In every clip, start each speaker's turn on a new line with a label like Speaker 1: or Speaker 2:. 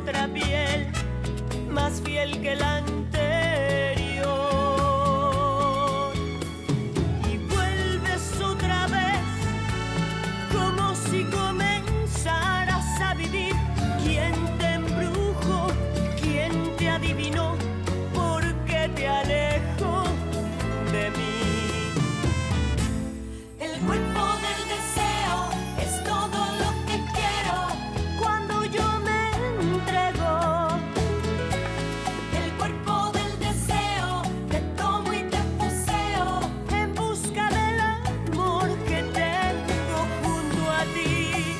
Speaker 1: otra piel, más fiel que la anterior. Y vuelves otra vez, como si comenzaras a vivir. ¿Quién te embrujó? ¿Quién te adivinó? ¿Por qué te alejo de mí? El cuerpo del deseo es todo lo que quiero cuando yo me entrego. El cuerpo del deseo te tomo y te poseo en busca del amor que tengo junto a ti.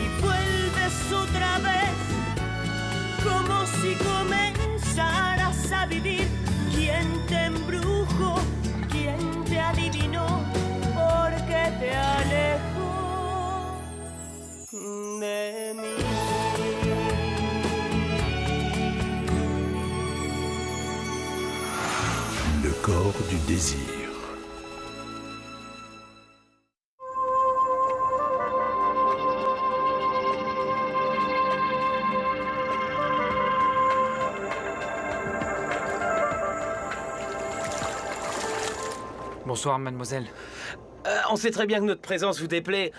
Speaker 1: Y vuelves otra vez, como si comenzaras a vivir. ¿Quién te embrujó? ¿Quién te adivinó? Porque te alejo de mí.
Speaker 2: Le corps du désir.
Speaker 3: Bonsoir, mademoiselle.
Speaker 4: On sait très bien que notre présence vous déplaît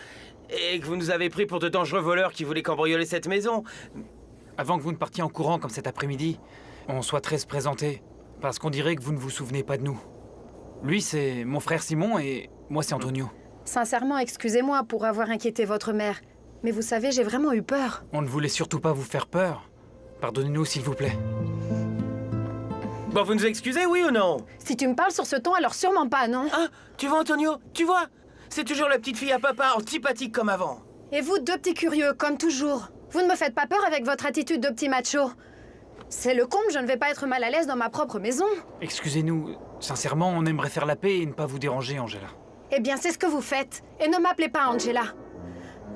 Speaker 4: et que vous nous avez pris pour de dangereux voleurs qui voulaient cambrioler cette maison.
Speaker 3: Avant que vous ne partiez en courant comme cet après-midi, on souhaiterait se présenter, parce qu'on dirait que vous ne vous souvenez pas de nous. Lui, c'est mon frère Simon et moi, c'est Antonio.
Speaker 5: Sincèrement, excusez-moi pour avoir inquiété votre mère. Mais vous savez, j'ai vraiment eu peur.
Speaker 3: On ne voulait surtout pas vous faire peur. Pardonnez-nous, s'il vous plaît.
Speaker 4: Bon, vous nous excusez, oui ou non?
Speaker 5: Si tu me parles sur ce ton, alors sûrement pas, non?
Speaker 4: Ah, tu vois, Antonio? Tu vois? C'est toujours la petite fille à papa, antipathique comme avant.
Speaker 5: Et vous, deux petits curieux, comme toujours. Vous ne me faites pas peur avec votre attitude de petit macho. C'est le comble, je ne vais pas être mal à l'aise dans ma propre maison.
Speaker 3: Excusez-nous, sincèrement, on aimerait faire la paix et ne pas vous déranger, Angela.
Speaker 5: Eh bien, c'est ce que vous faites. Et ne m'appelez pas Angela.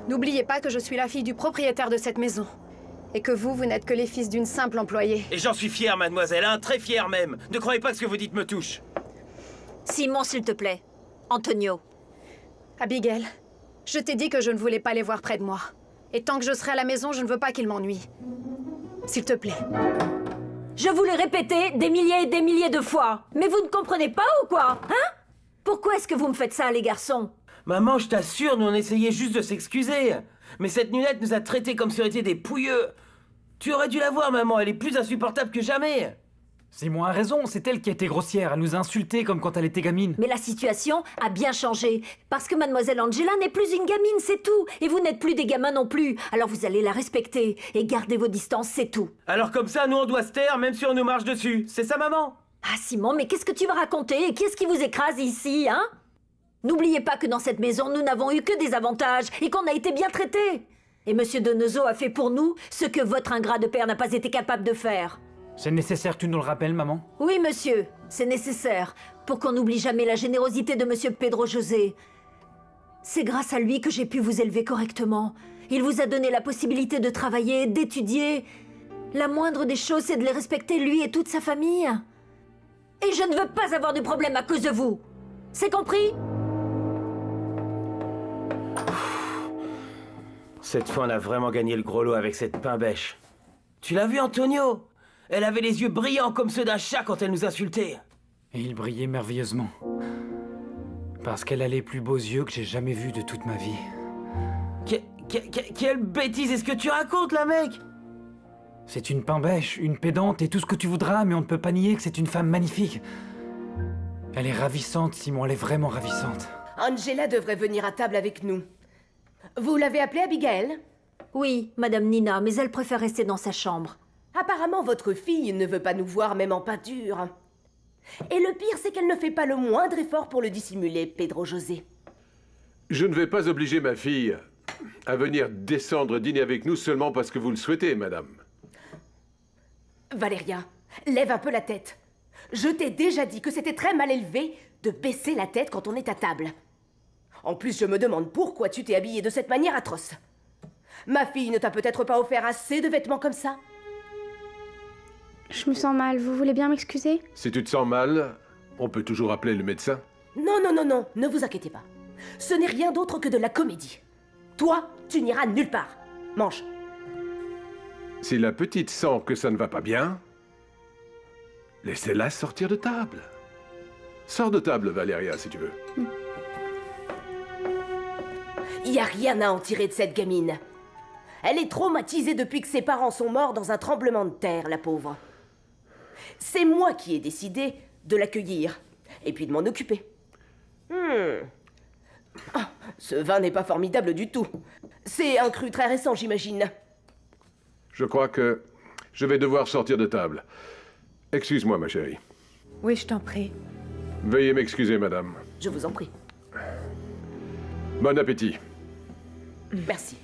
Speaker 5: N'oubliez pas que je suis la fille du propriétaire de cette maison. Et que vous n'êtes que les fils d'une simple employée.
Speaker 4: Et j'en suis fier, mademoiselle, hein, très fier même. Ne croyez pas que ce que vous dites me touche.
Speaker 6: Simon, s'il te plaît. Antonio.
Speaker 5: Abigail, je t'ai dit que je ne voulais pas les voir près de moi. Et tant que je serai à la maison, je ne veux pas qu'ils m'ennuient. S'il te plaît.
Speaker 6: Je vous l'ai répété des milliers et des milliers de fois. Mais vous ne comprenez pas ou quoi? Hein? Pourquoi est-ce que vous me faites ça, les garçons?
Speaker 4: Maman, je t'assure, nous on essayait juste de s'excuser. Mais cette nulette nous a traités comme si on était des pouilleux. Tu aurais dû la voir, maman, elle est plus insupportable que jamais.
Speaker 3: Simon a raison, c'est elle qui a été grossière, elle nous a insultés comme quand elle était gamine.
Speaker 6: Mais la situation a bien changé. Parce que mademoiselle Angela n'est plus une gamine, c'est tout. Et vous n'êtes plus des gamins non plus. Alors vous allez la respecter et garder vos distances, c'est tout.
Speaker 4: Alors comme ça, nous on doit se taire même si on nous marche dessus. C'est ça, maman?
Speaker 6: Ah Simon, mais qu'est-ce que tu vas raconter? Et qu'est-ce qui vous écrase ici, hein? N'oubliez pas que dans cette maison, nous n'avons eu que des avantages et qu'on a été bien traités. Et Monsieur Donoso a fait pour nous ce que votre ingrat de père n'a pas été capable de faire.
Speaker 3: C'est nécessaire que tu nous le rappelles, maman?
Speaker 6: Oui, monsieur, c'est nécessaire, pour qu'on n'oublie jamais la générosité de Monsieur Pedro José. C'est grâce à lui que j'ai pu vous élever correctement. Il vous a donné la possibilité de travailler, d'étudier. La moindre des choses, c'est de les respecter, lui et toute sa famille. Et je ne veux pas avoir de problème à cause de vous. C'est compris?
Speaker 4: Cette fois, on a vraiment gagné le gros lot avec cette pain-bêche. Tu l'as vu, Antonio? Elle avait les yeux brillants comme ceux d'un chat quand elle nous insultait.
Speaker 3: Et il brillait merveilleusement. Parce qu'elle a les plus beaux yeux que j'ai jamais vus de toute ma vie.
Speaker 4: Quelle bêtise est-ce que tu racontes, là, mec?
Speaker 3: C'est une pain-bêche, une pédante et tout ce que tu voudras, mais on ne peut pas nier que c'est une femme magnifique. Elle est ravissante, Simon, elle est vraiment ravissante.
Speaker 7: Angela devrait venir à table avec nous. Vous l'avez appelée Abigail?
Speaker 6: Oui, Madame Nina, mais elle préfère rester dans sa chambre.
Speaker 7: Apparemment, votre fille ne veut pas nous voir même en peinture. Et le pire, c'est qu'elle ne fait pas le moindre effort pour le dissimuler, Pedro José.
Speaker 8: Je ne vais pas obliger ma fille à venir descendre dîner avec nous seulement parce que vous le souhaitez, madame.
Speaker 7: Valeria, lève un peu la tête. Je t'ai déjà dit que c'était très mal élevé de baisser la tête quand on est à table. En plus, je me demande pourquoi tu t'es habillée de cette manière atroce. Ma fille ne t'a peut-être pas offert assez de vêtements comme ça?
Speaker 9: Je me sens mal, vous voulez bien m'excuser?
Speaker 8: Si tu te sens mal, on peut toujours appeler le médecin.
Speaker 7: Non, non, non, non, ne vous inquiétez pas. Ce n'est rien d'autre que de la comédie. Toi, tu n'iras nulle part. Mange.
Speaker 8: Si la petite sent que ça ne va pas bien, laissez-la sortir de table. Sors de table, Valéria, si tu veux.
Speaker 7: Y a rien à en tirer de cette gamine. Elle est traumatisée depuis que ses parents sont morts dans un tremblement de terre, la pauvre. C'est moi qui ai décidé de l'accueillir et puis de m'en occuper. Ah, ce vin n'est pas formidable du tout. C'est un cru très récent, j'imagine.
Speaker 8: Je crois que je vais devoir sortir de table. Excuse-moi, ma chérie.
Speaker 10: Oui, je t'en prie.
Speaker 8: Veuillez m'excuser, madame.
Speaker 7: Je vous en prie.
Speaker 8: Bon appétit.
Speaker 7: Merci.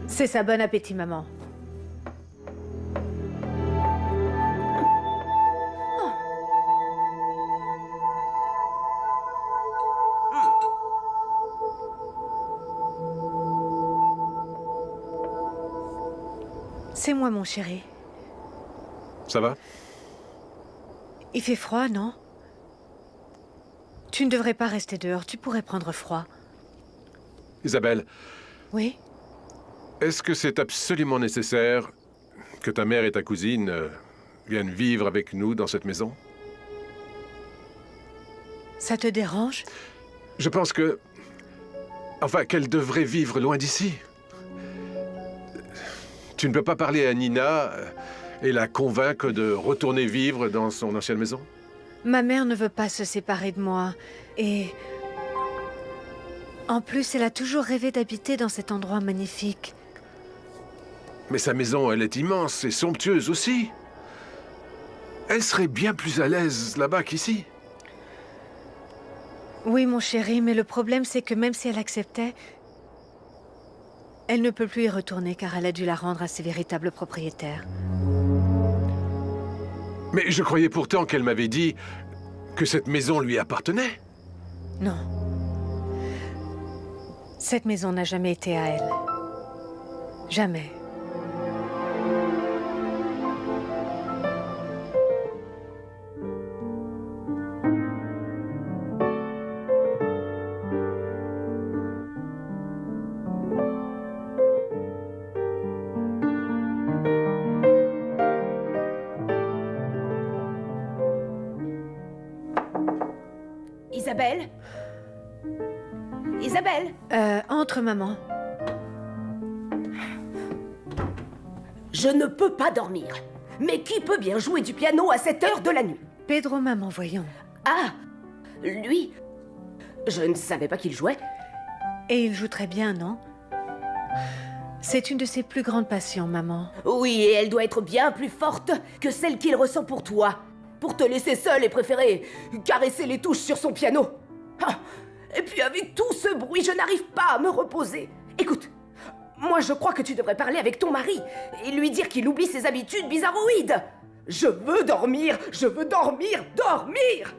Speaker 10: C'est ça, bon appétit, maman. C'est moi, mon chéri.
Speaker 8: Ça va?
Speaker 10: Il fait froid, non? Tu ne devrais pas rester dehors, tu pourrais prendre froid.
Speaker 8: Isabelle,
Speaker 10: Oui?
Speaker 8: est-ce que c'est absolument nécessaire que ta mère et ta cousine viennent vivre avec nous dans cette maison?
Speaker 10: Ça te dérange?
Speaker 8: Je pense que... Enfin, qu'elles devraient vivre loin d'ici. Tu ne peux pas parler à Nina et la convaincre de retourner vivre dans son ancienne maison?
Speaker 10: Ma mère ne veut pas se séparer de moi. Et... En plus, elle a toujours rêvé d'habiter dans cet endroit magnifique.
Speaker 8: Mais sa maison, elle est immense et somptueuse aussi. Elle serait bien plus à l'aise là-bas qu'ici.
Speaker 10: Oui, mon chéri, mais le problème, c'est que même si elle acceptait, elle ne peut plus y retourner car elle a dû la rendre à ses véritables propriétaires.
Speaker 8: Mais je croyais pourtant qu'elle m'avait dit que cette maison lui appartenait.
Speaker 10: Non. Cette maison n'a jamais été à elle. Jamais.
Speaker 7: Isabelle? Isabelle?
Speaker 10: Entre, maman.
Speaker 7: Je ne peux pas dormir. Mais qui peut bien jouer du piano à cette heure de la nuit?
Speaker 10: Pedro, maman, voyons.
Speaker 7: Ah, lui? Je ne savais pas qu'il jouait.
Speaker 10: Et il joue très bien, non? C'est une de ses plus grandes passions, maman.
Speaker 7: Oui, et elle doit être bien plus forte que celle qu'il ressent pour toi. Pour te laisser seule et préférer caresser les touches sur son piano. Ah, et puis avec tout ce bruit, je n'arrive pas à me reposer. Écoute, moi je crois que tu devrais parler avec ton mari et lui dire qu'il oublie ses habitudes bizarroïdes. Je veux dormir, dormir!